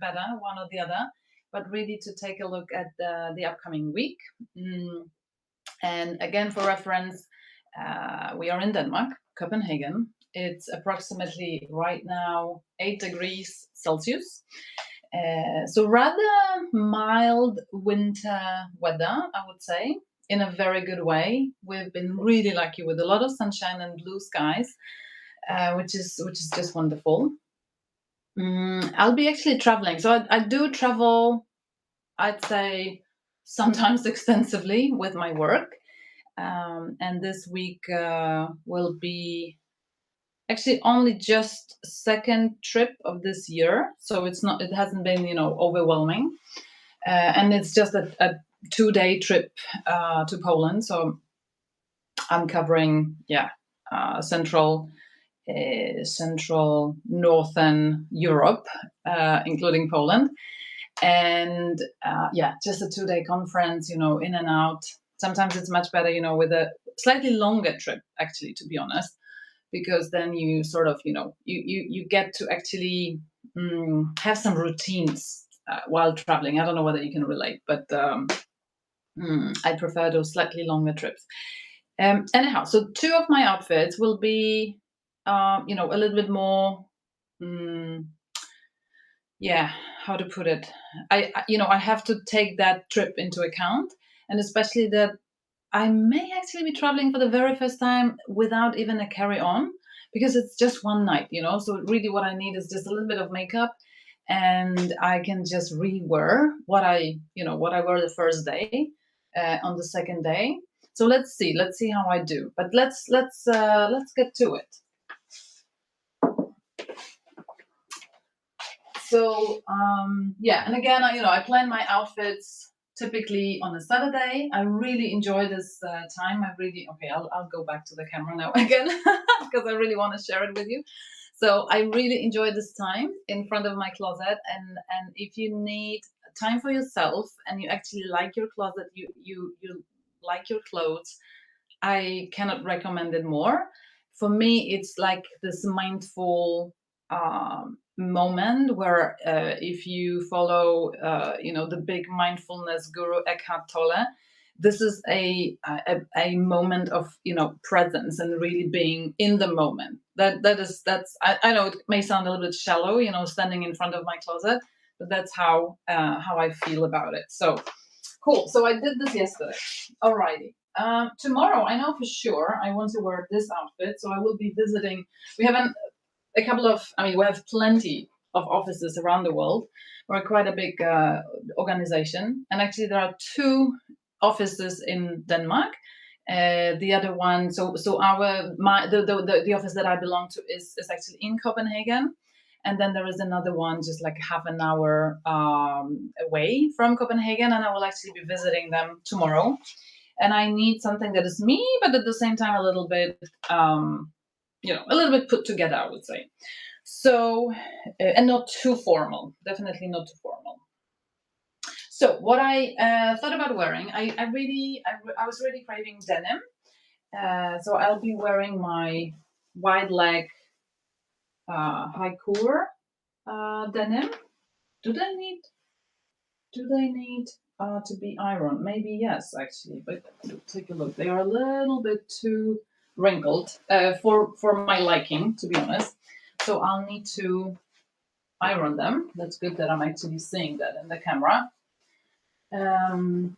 better, one or the other, but really to take a look at the upcoming week. And again, for reference, we are in Denmark, Copenhagen. It's approximately right now 8 degrees Celsius. So rather mild winter weather, I would say, in a very good way. We've been really lucky with a lot of sunshine and blue skies, which is just wonderful. I'll be actually traveling. So I do travel, I'd say, sometimes extensively with my work. And this week will be actually only just second trip of this year. So it hasn't been, overwhelming. And it's just a 2-day trip to Poland. So I'm covering, central northern Europe, including Poland. And just a 2-day conference, in and out. Sometimes it's much better, with a slightly longer trip, actually, to be honest, because then you sort of, you get to actually have some routines while traveling. I don't know whether you can relate, but I prefer those slightly longer trips. Anyhow, so 2 of my outfits will be, a little bit more, how to put it? I have to take that trip into account, and especially that I may actually be traveling for the very first time without even a carry-on, because it's just one night, So really, what I need is just a little bit of makeup, and I can just rewear what I wore the first day on the second day. So let's see how I do. But let's get to it. So and again, I plan my outfits typically on a Saturday. I really enjoy this time. I'll go back to the camera now again because I really want to share it with you. So I really enjoy this time in front of my closet, and if you need time for yourself and you actually like your closet, you like your clothes, I cannot recommend it more. For me, it's like this mindful moment where if you follow, the big mindfulness guru Eckhart Tolle, this is a moment of presence and really being in the moment. I know it may sound a little bit shallow, standing in front of my closet, but that's how I feel about it. So cool. So I did this yesterday. Alrighty. Tomorrow, I know for sure I want to wear this outfit. So I will be visiting. We have we have plenty of offices around the world. We're quite a big organization, and actually there are 2 offices in Denmark. The other one, the office that I belong to is actually in Copenhagen. And then there is another one just like half an hour away from Copenhagen, and I will actually be visiting them tomorrow. And I need something that is me, but at the same time a little bit, a little bit put together, I would say. So, and not too formal. Definitely not too formal. So, what I thought about wearing, I was really craving denim. So I'll be wearing my wide leg high core denim. Do they need to be ironed? Maybe yes, actually. But take a look. They are a little bit too wrinkled for my liking, to be honest. So I'll need to iron them. That's good that I'm actually seeing that in the camera. And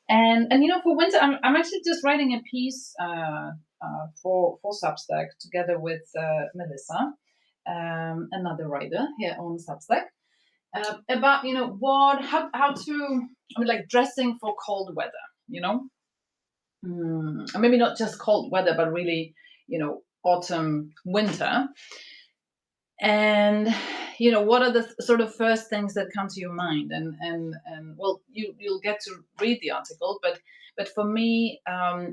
for winter, I'm actually just writing a piece for Substack together with Melissa, another writer here on Substack, about how to like dressing for cold weather. Maybe not just cold weather, but really autumn, winter. And what are the sort of first things that come to your mind? And well, you'll get to read the article, but for me,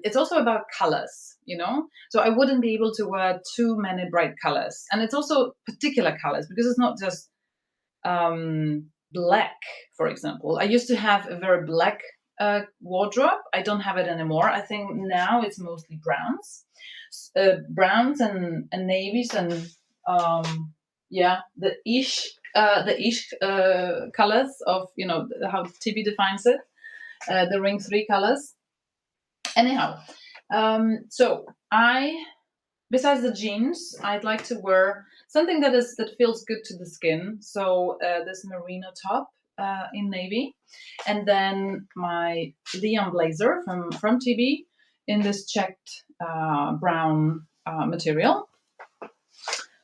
it's also about colors. So I wouldn't be able to wear too many bright colors, and it's also particular colors, because it's not just black. For example, I used to have a very black wardrobe. I don't have it anymore. I think now it's mostly browns and navies and the ish the ish colors of, how TB defines it, the ring 3 colors. Anyhow, so besides the jeans, I'd like to wear something that feels good to the skin. So this merino top in navy, and then my Leon blazer from TB in this checked brown material.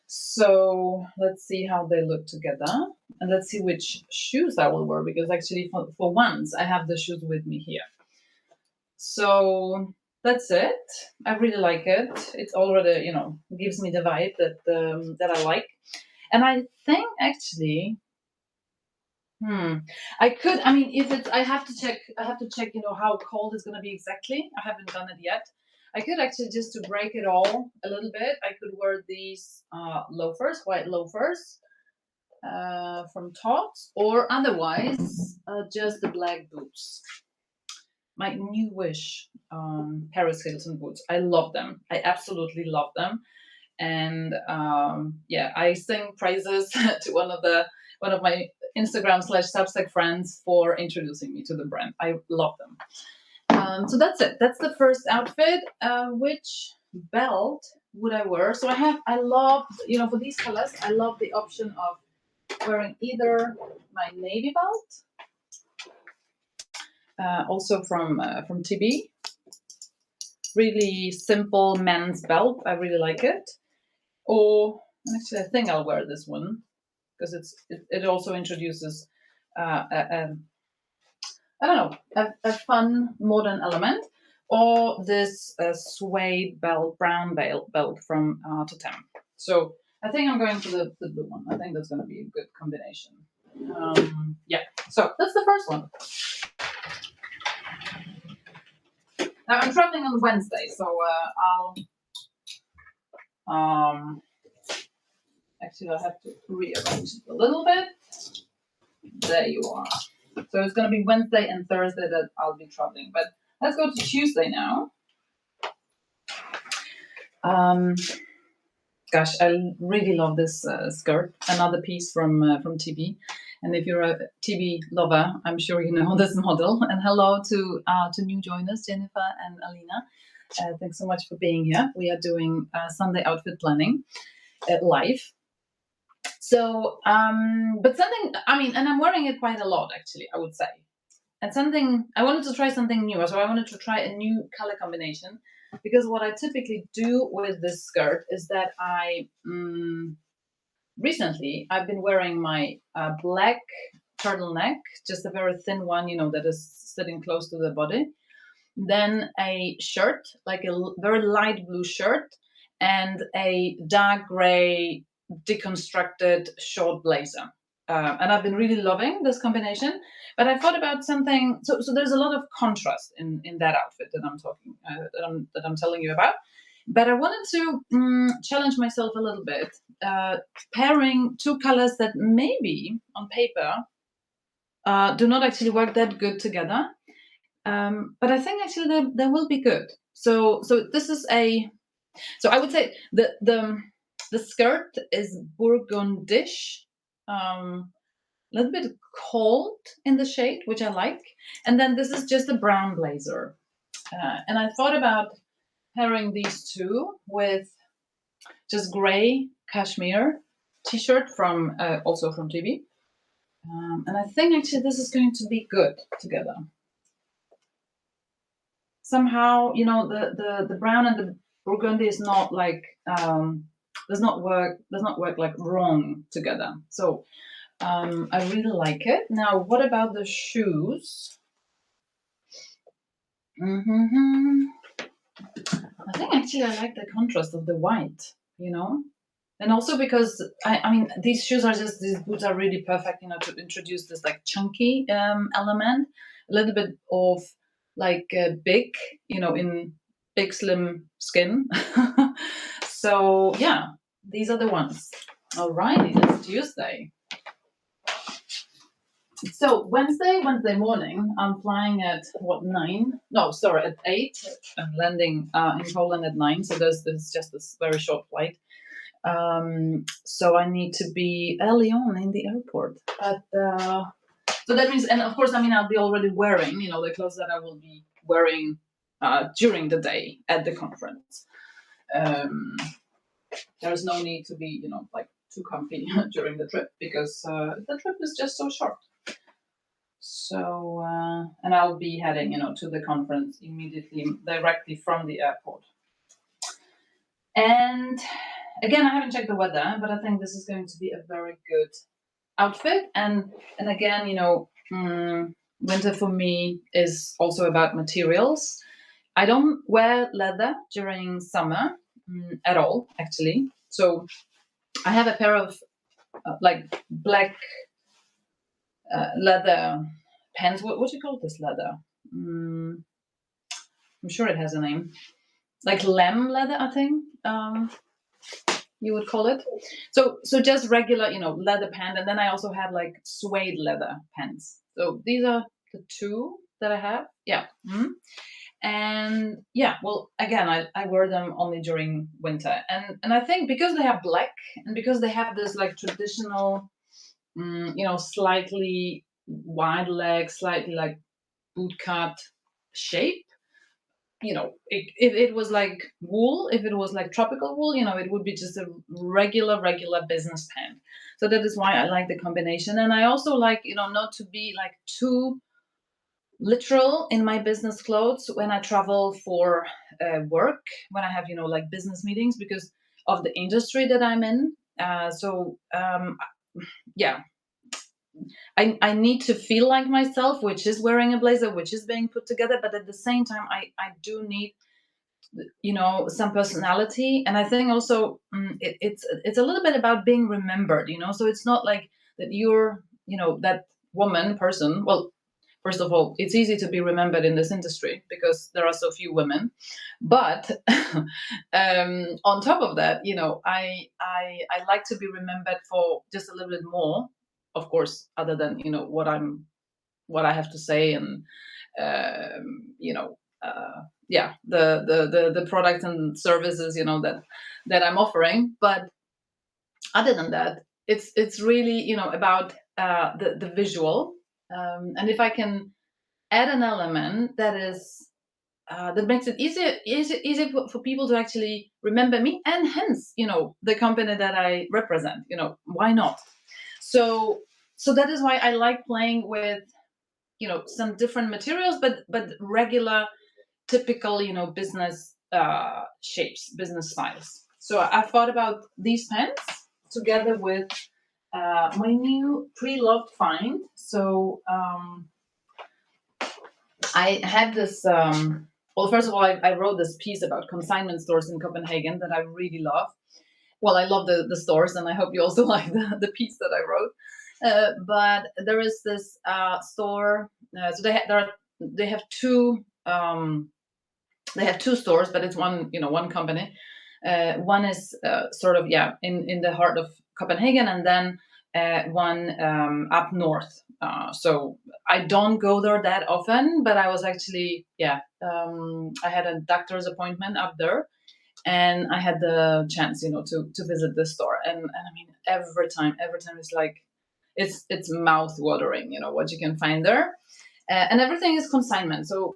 So let's see how they look together, and let's see which shoes I will wear, because actually for once I have the shoes with me here. So that's it. I really like it. It's already, gives me the vibe that I like. And I think actually, I could. I mean, if it's, I have to check. How cold it's going to be exactly. I haven't done it yet. I could actually, just to break it all a little bit, I could wear these loafers, white loafers from Tots, or otherwise just the black boots. My new wish, Paris Hilton boots. I love them. I absolutely love them. And I sing praises to one of my Instagram/Substack friends for introducing me to the brand. I love them. So that's it. That's the first outfit. Which belt would I wear? So I love, for these colors, I love the option of wearing either my navy belt, also from TB. Really simple men's belt. I really like it. Or actually, I think I'll wear this one because it also introduces a fun modern element. Or this suede belt, brown belt from Totem. So I think I'm going for the blue one. I think that's going to be a good combination. So that's the first one. Now I'm traveling on Wednesday, so I'll actually I have to rearrange it a little bit. There you are. So it's going to be Wednesday and Thursday that I'll be traveling. But let's go to Tuesday now. Gosh, I really love this skirt. Another piece from TB. And if you're a TB lover, I'm sure you know this model. And hello to new joiners, Jennifer and Alina. Thanks so much for being here. We are doing Sunday outfit planning live. So, but something, and I'm wearing it quite a lot, actually, I would say. And I wanted to try something new. So I wanted to try a new color combination, because what I typically do with this skirt is that recently I've been wearing my black turtleneck, just a very thin one, that is sitting close to the body. Then a shirt, like a very light blue shirt, and a dark gray deconstructed short blazer. And I've been really loving this combination. But I thought about something. So there's a lot of contrast in that outfit that I'm talking that I'm telling you about. But I wanted to challenge myself a little bit, pairing two colors that maybe on paper do not actually work that good together. But I think actually they will be good. So this is so I would say the skirt is burgundish, a little bit cold in the shade, which I like. And then this is just a brown blazer. And I thought about pairing these two with just gray cashmere t-shirt from also from TB. And I think actually this is going to be good together. Somehow, the brown and the burgundy is not like does not work like wrong together. So I really like it. Now, what about the shoes? I think actually I like the contrast of the white, and also because these boots are really perfect, to introduce this like chunky element, a little bit of like big, in big slim skin. So yeah, these are the ones. Alrighty, it's Tuesday. So Wednesday morning, I'm flying at 9? No, sorry, at 8. I'm landing in Poland at 9. So there's just this very short flight. So I need to be early on in the airport. But so that means, and of course, I mean, I'll be already wearing, the clothes that I will be wearing during the day at the conference. There's no need to be, like too comfy during the trip because the trip is just so short. So, and I'll be heading, to the conference immediately, directly from the airport. And again, I haven't checked the weather, but I think this is going to be a very good outfit. And again, winter for me is also about materials. I don't wear leather during summer at all, actually. So I have a pair of like black leather pants. What do you call this leather? I'm sure it has a name. Like lamb leather, I think you would call it. So just regular, leather pant, and then I also have like suede leather pants. So these are the two that I have. Yeah. And yeah, well, again, I wear them only during winter, and I think because they are black and because they have this like traditional, slightly wide leg, slightly like boot cut shape. If it was like wool, if it was like tropical wool, it would be just a regular business pant. So that is why I like the combination. And I also like, not to be like too literal in my business clothes when I travel for work, when I have, like business meetings because of the industry that I'm in. Yeah, I need to feel like myself, which is wearing a blazer, which is being put together. But at the same time, I do need, some personality. And I think also it's a little bit about being remembered, so it's not like that you're, that person. Well, first of all, it's easy to be remembered in this industry because there are so few women. But on top of that, I like to be remembered for just a little bit more, of course, other than what I have to say and the products and services that I'm offering. But other than that, it's really about the visual, and if I can add an element that is that makes it easier for people to actually remember me, and hence the company that I represent. Why not? So that is why I like playing with some different materials, but regular, typical business shapes, business styles. So I thought about these pants together with my new pre-loved find. So I had this. Well, first of all, I wrote this piece about consignment stores in Copenhagen that I really love. Well, I love the stores, and I hope you also like the piece that I wrote. But there is this store. So they have two. They have two stores, but it's one company. One is sort of in the heart of Copenhagen, and then one up north. So I don't go there that often, but I was actually I had a doctor's appointment up there, and I had the chance to visit this store, and I mean every time it's like it's mouth watering, what you can find there. And everything is consignment. So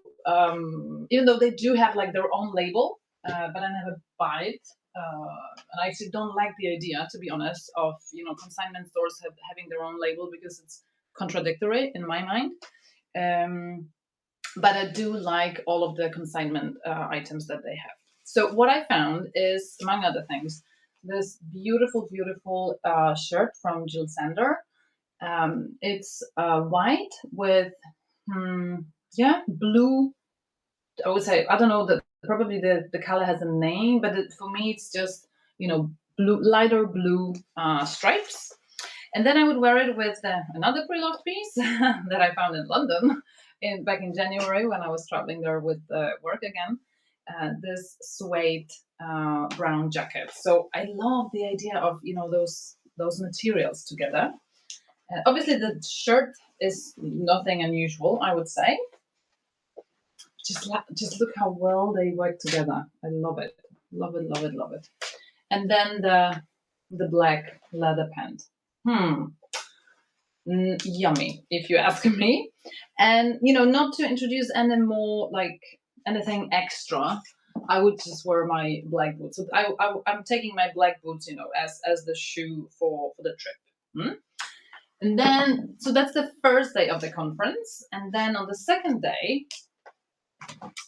even though they do have like their own label, but I never buy it. And I actually don't like the idea, to be honest, of consignment stores having their own label because it's contradictory in my mind. But I do like all of the consignment items that they have. So what I found is, among other things, this beautiful shirt from Jill Sander. It's white with blue. I would say, I don't know, probably the color has a name, but for me it's just blue, lighter blue stripes. And then I would wear it with another pre-loved piece that I found in London back in January when I was traveling there with work again. This suede brown jacket. So I love the idea of those materials together. Obviously, the shirt is nothing unusual, I would say. Just look how well they work together. I love it. Love it. And then the black leather pant. Yummy, if you ask me. And not to introduce any more like anything extra, I would just wear my black boots. So I'm taking my black boots, as the shoe for the trip. And then, so that's the first day of the conference. And then on the second day,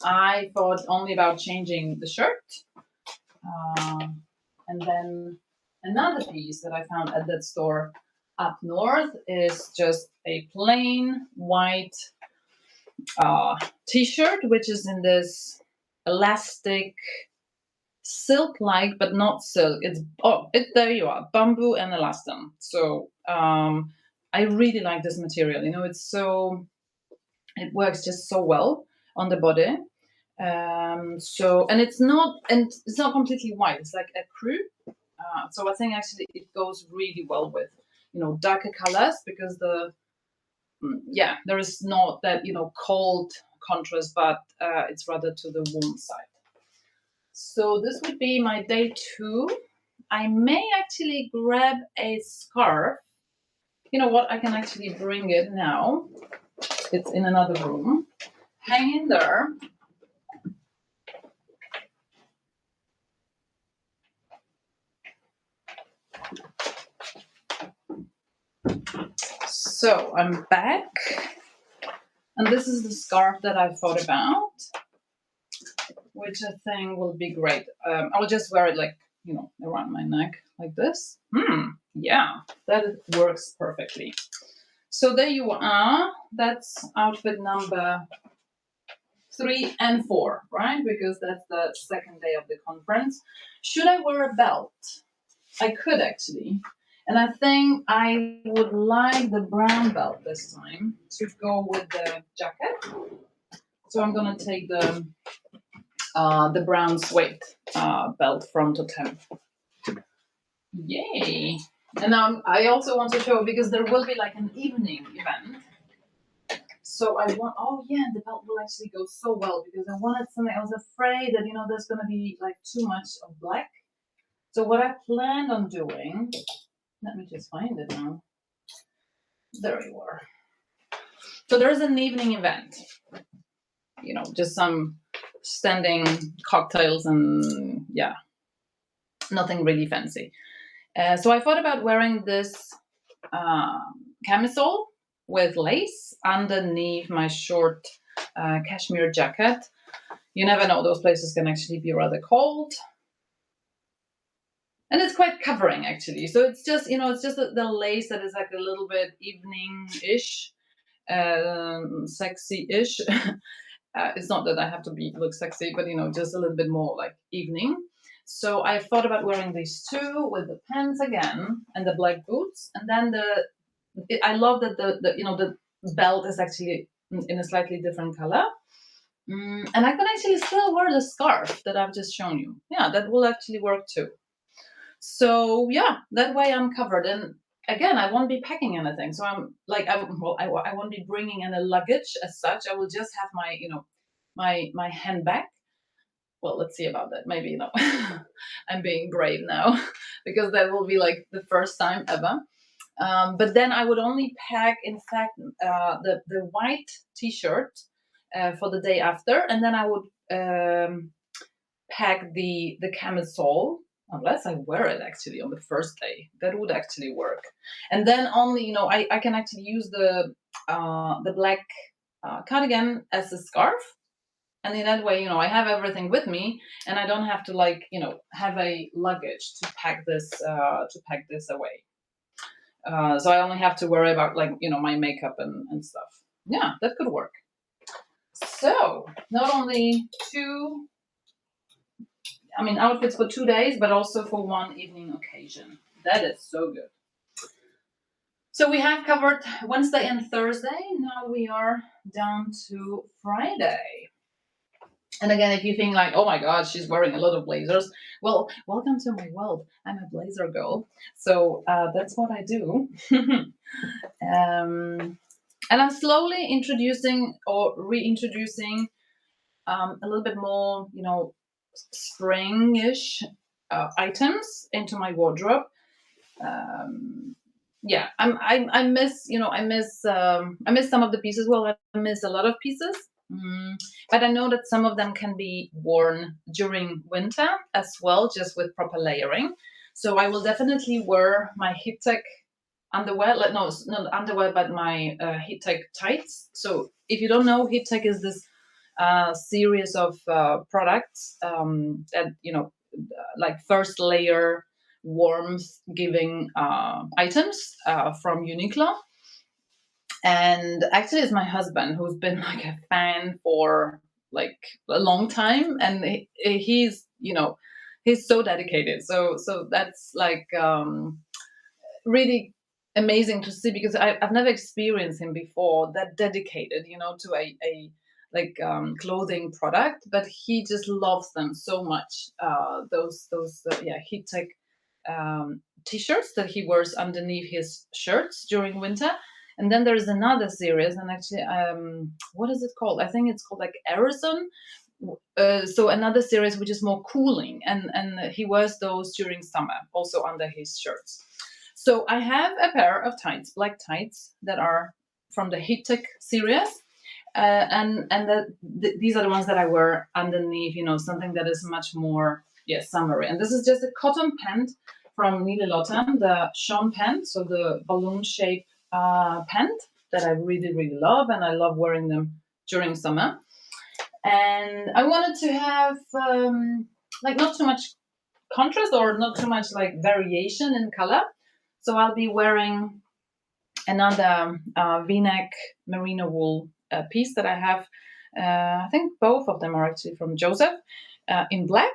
I thought only about changing the shirt. And then another piece that I found at that store up north is just a plain white t-shirt, which is in this elastic silk-like, but not silk. It's there you are, bamboo and elastin. So I really like this material. It works just so well on the body. And it's not completely white. It's like a crew. So I think actually it goes really well with darker colors, because there is not that cold contrast, but it's rather to the warm side. So this would be my day 2. I may actually grab a scarf. You know what? I can actually bring it now. It's in another room. Hang in there. So I'm back. And this is the scarf that I thought about, which I think will be great. I will just wear it around my neck like this. Yeah, that works perfectly. So there you are. That's outfit number 3 and 4, right? Because that's the second day of the conference. Should I wear a belt? I could actually. And I think I would like the brown belt this time to go with the jacket. So I'm going to take the brown suede belt from Totem. Yay! And I also want to show, because there will be like an evening event. So I want, the belt will actually go so well, because I wanted something. I was afraid that, there's going to be like too much of black. So what I planned on doing, let me just find it now. There you are. So there's an evening event, just some standing cocktails and nothing really fancy. So I thought about wearing this camisole with lace underneath my short cashmere jacket. You never know, those places can actually be rather cold. And it's quite covering actually. So it's just, the lace that is like a little bit evening-ish, sexy-ish. It's not that I have to look sexy, but just a little bit more like evening. So I thought about wearing these two with the pants again and the black boots, and then I love that the belt is actually in a slightly different color. And I can actually still wear the scarf that I've just shown you. Yeah, that will actually work too. So yeah, that way I'm covered. And again, I won't be packing anything. So I'm like, I won't be bringing any luggage as such. I will just have my, my handbag. Well, let's see about that. Maybe, I'm being brave now because that will be like the first time ever. But then I would only pack, in fact, the white T-shirt for the day after, and then I would pack the camisole, unless I wear it actually on the first day. That would actually work. And then only, I can actually use the black cardigan as a scarf. And in that way, I have everything with me, and I don't have to have a luggage to pack this away. So I only have to worry about my makeup and stuff. Yeah, that could work. So not only outfits for 2 days, but also for one evening occasion. That is so good. So we have covered Wednesday and Thursday. Now we are down to Friday. And again, if you think like, oh my God, she's wearing a lot of blazers. Well, welcome to my world. I'm a blazer girl. So that's what I do. And I'm slowly introducing or reintroducing a little bit more, spring-ish items into my wardrobe. yeah, I miss, I miss some of the pieces. Well, I miss a lot of pieces. Mm, but I know that some of them can be worn during winter as well, just with proper layering. So I will definitely wear my heat tech underwear. Like, no, it's not underwear, but my heat tech tights. So if you don't know, heat tech is this series of products that, like first layer warmth giving items from Uniqlo. And actually, it's my husband who's been like a fan for like a long time, and he's so dedicated. So that's like really amazing to see, because I've never experienced him before that dedicated, to a like clothing product, but he just loves them so much. Those yeah, heat tech t-shirts that he wears underneath his shirts during winter. And then there's another series, and actually, what is it called? I think it's called like Arizon. So another series which is more cooling, and he wears those during summer, also under his shirts. So I have a pair of tights, black tights, that are from the Heat Tech series, and these are the ones that I wear underneath, something that is much more, summery. And this is just a cotton pant from Nile Lotan, the Sean pant, so the balloon shape pant that I really really love, and I love wearing them during summer. And I wanted to have like not too much contrast, or not too much like variation in color. So I'll be wearing another V-neck merino wool piece that I have. I think both of them are actually from Joseph, in black,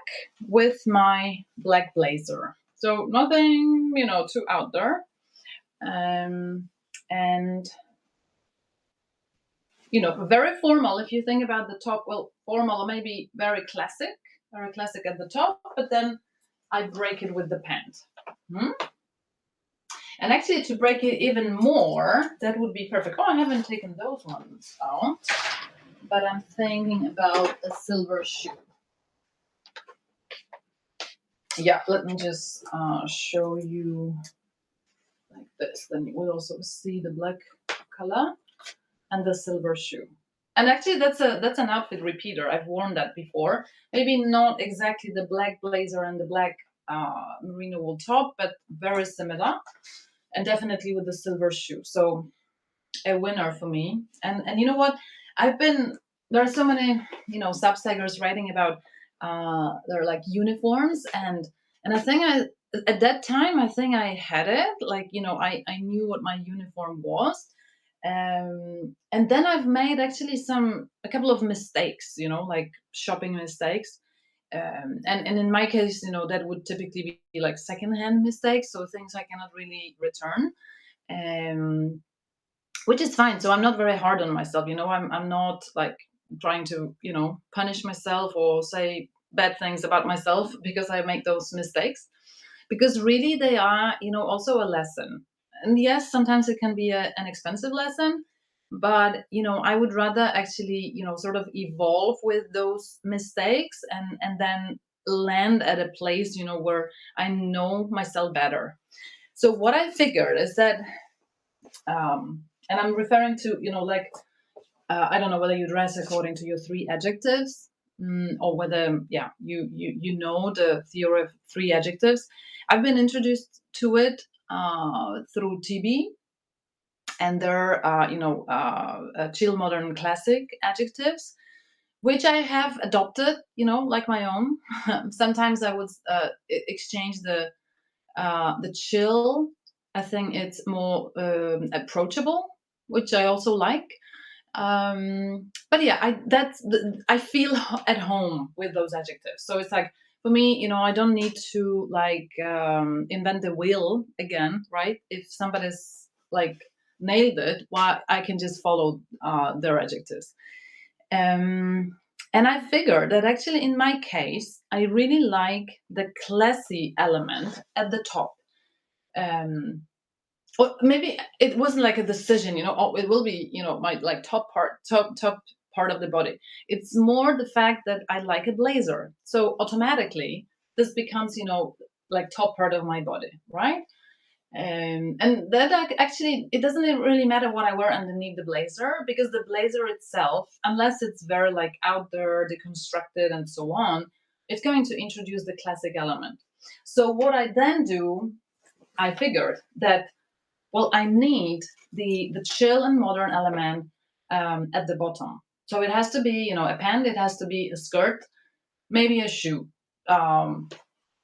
with my black blazer. So nothing, too out there. And very formal. If you think about the top, well, formal or maybe very classic at the top, but then I break it with the pant. Hmm? And actually, to break it even more, that would be perfect. Oh, I haven't taken those ones out, but I'm thinking about a silver shoe. Yeah, let me just show you like this. Then you will also see the black color and the silver shoe. And actually, that's an outfit repeater. I've worn that before. Maybe not exactly the black blazer and the black merino wool top, but very similar. And definitely with the silver shoe. So a winner for me. And you know what? There are so many, substackers writing about their like uniforms, and I think at that time I think I had it, like, I knew what my uniform was. And then I've made actually a couple of mistakes, like shopping mistakes. And in my case, that would typically be like secondhand mistakes, so things I cannot really return. Um, which is fine. So I'm not very hard on myself. I'm not like trying to, punish myself or say bad things about myself because I make those mistakes. Because really they are, also a lesson. And yes, sometimes it can be an expensive lesson, but I would rather actually, sort of evolve with those mistakes, and then land at a place, where I know myself better. So what I figured is that, and I'm referring to, like, I don't know whether you dress according to your three adjectives, or whether, yeah, you know the theory of three adjectives. I've been introduced to it through TB, and they're, chill, modern, classic adjectives, which I have adopted, like my own. Sometimes I would exchange the chill. I think it's more approachable, which I also like. But yeah, I feel at home with those adjectives. So it's like, for me, I don't need to like invent the wheel again, right? If somebody's like nailed it, why I can just follow their adjectives. Um, and I figured that actually in my case, I really like the classy element at the top. Um, or maybe it wasn't like a decision, oh, it will be, my like top part of the body. It's more the fact that I like a blazer. So automatically this becomes, like top part of my body, right? And that actually, it doesn't really matter what I wear underneath the blazer, because the blazer itself, unless it's very like out there, deconstructed, and so on, it's going to introduce the classic element. So what I then do, I figured that, well, I need the chill and modern element at the bottom. So it has to be, a pant. It has to be a skirt, maybe a shoe. Um,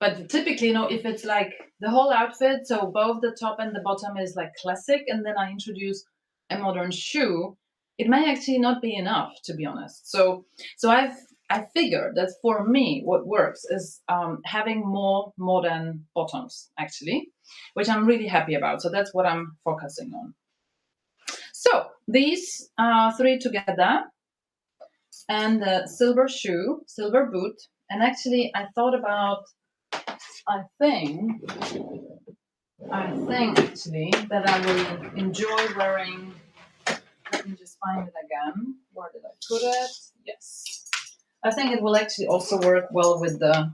but typically, if it's like the whole outfit, so both the top and the bottom is like classic, and then I introduce a modern shoe, it may actually not be enough, to be honest. So I figured that for me, what works is having more modern bottoms, actually, which I'm really happy about. So that's what I'm focusing on. So these three together, and the silver shoe, silver boot, and actually I thought about, I think actually that I will enjoy wearing. Let me just find it again. Where did I put it? Yes. I think it will actually also work well with the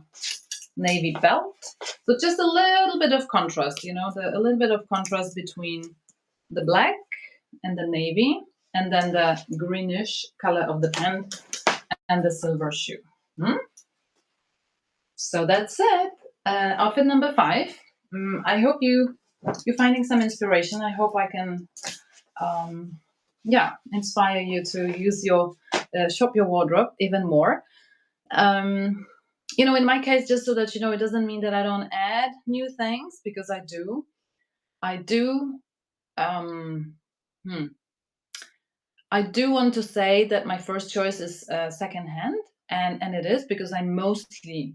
navy belt. So just a little bit of contrast, a little bit of contrast between the black and the navy, and then the greenish color of the pant and the silver shoe. So that's it. Outfit number 5. I hope you're finding some inspiration. I hope I can, inspire you to use your shop your wardrobe even more. In my case, just so that you know, it doesn't mean that I don't add new things, because I do. I do. Um, hmm. I do want to say that my first choice is secondhand, and it is because I mostly,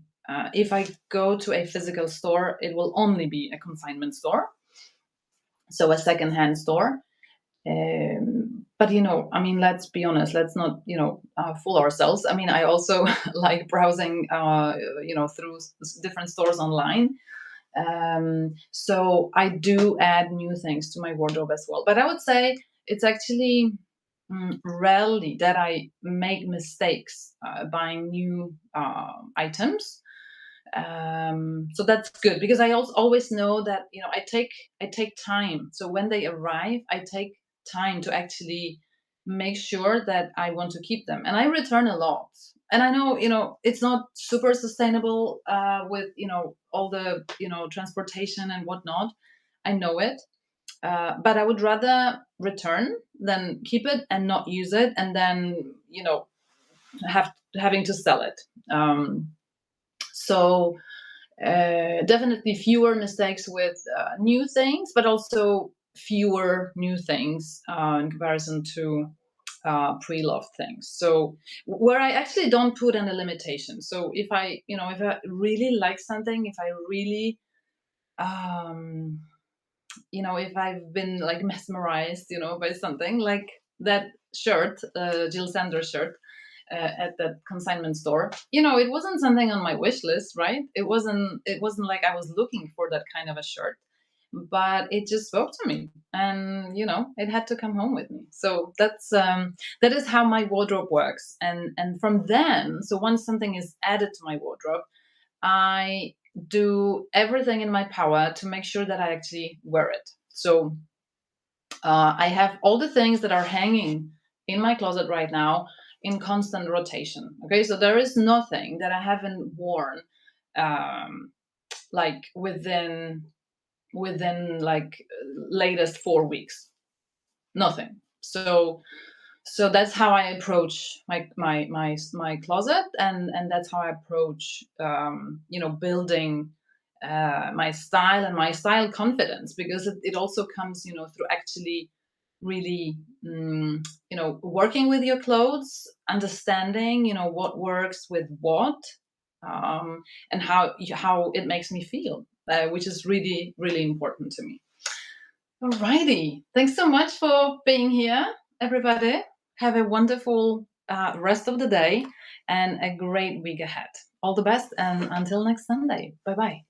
if I go to a physical store, it will only be a consignment store, so a secondhand store. But let's be honest. Let's not fool ourselves. I mean, I also like browsing through different stores online. So I do add new things to my wardrobe as well. But I would say it's actually rarely that I make mistakes buying new items. So that's good, because I also always know that I take time. So when they arrive, I take time to actually make sure that I want to keep them, and I return a lot. And I know it's not super sustainable with all the transportation and whatnot. I know it, but I would rather return than keep it and not use it, and then having to sell it. So definitely fewer mistakes with new things, but also fewer new things in comparison to pre-loved things. So where I actually don't put in a limitation. So if I really like something, if I really if I've been like mesmerized, by something like that shirt, Jill Sanders shirt, at that consignment store. It wasn't something on my wish list, right? It wasn't like I was looking for that kind of a shirt, but it just spoke to me, and it had to come home with me. So that is how my wardrobe works. And from then, so once something is added to my wardrobe, I do everything in my power to make sure that I actually wear it. So I have all the things that are hanging in my closet right now in constant rotation. Okay, so there is nothing that I haven't worn, like within like latest 4 weeks. Nothing. So that's how I approach my closet, and that's how I approach building my style and my style confidence, because it also comes through actually really working with your clothes, understanding what works with what, and how it makes me feel, which is really really important to me. Alrighty, thanks so much for being here, everybody. Have a wonderful rest of the day and a great week ahead. All the best, and until next Sunday. Bye bye.